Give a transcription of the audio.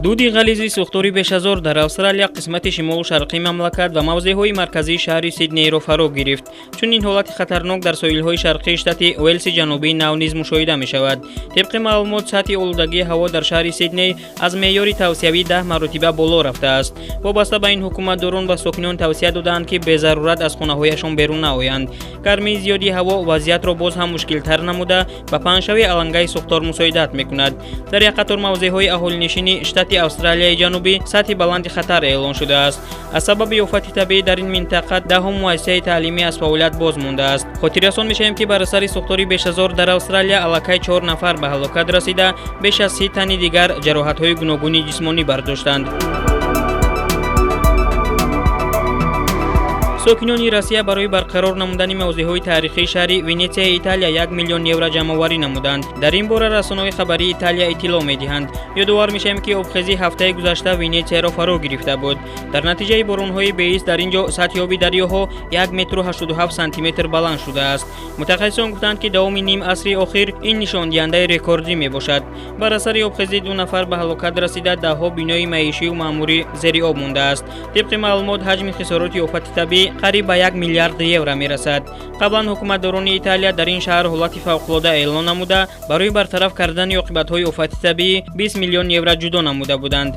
дуди ғализи сӯхтори беш аз 1000 дар Австралия қисмати шимолу шарқии мамлакат ва мавзеъҳои марказии шаҳри Сиднейро фаро гирифт. Чунин ҳолати хатарнок дар соҳилҳои шарқии штати Уэлси ҷанубии нав низ мушоҳида мешавад. Тибқи маълумот, сатҳи олудагии ҳаво дар шаҳри Сидней аз меъёри тавсиявӣ 10 маротиба боло рафтааст. Вобаста ба ин ҳукуматдорон ва сокинон тавсия доданд, ки безарурат аз хонаҳояшон берун наоянд. Гармии зиёди ҳаво вазъиятро боз ҳам мушкилтар намуда, ба паҳншави алангаи сӯхтор мусоидат мекунад. Дар як қатор мавзеъҳои аҳолинишини штати Австралияи ҷанубӣ сатҳи баланди хатар эълон шудааст. Аз сабаби офати табиӣ дар ин минтақа даҳум муассисаи таълимӣ аз фаъолият боз мондааст. хотиррасон мешавем, ки бар асари сӯхтори беш аз 1000 дар Австралия аллакай 4 нафар ба ҳалокат расида, беш аз 30 тани дигар ҷароҳатҳои гуногуни ҷисмонӣ бардоштанд. сокинони Россия барои барқарор намудани мавзеъҳои таърихии шаҳри Венетсияи Италия 1 миллион евро ҷамъоварӣ намуданд. Дар ин бора расонаҳои хабарии Италия иттилоъ медиҳанд. Ёдовар мешавем, ки ОБХЕЗИ ҳафтаи гузашта Венетсияро фаро гирифта буд. Дар натиҷаи боронҳои беис дар ин ҷо сатҳи оби дарёҳо 1,87 сантиметр баланд шудааст. Мутахассисон гуфтанд, ки давоми ним асри охир ин нишондиҳандаи рекордӣ мебошад. Бар асари ОБХЕЗИ 2 нафар ба ҳалокат расида, даҳҳо бинои маишию маъмурӣ зери об мондааст. Тибқи маълумот, ҳаҷми хисороти офати табиӣ қариб ба 1 миллиард евро мерасад. Қаблан ҳукуматдорони Италия дар ин шаҳр ҳолати фавқулода эълон намуда, барои бартараф кардани оқибатҳои офати табиӣ 20 миллион евро ҷудо намуда буданд.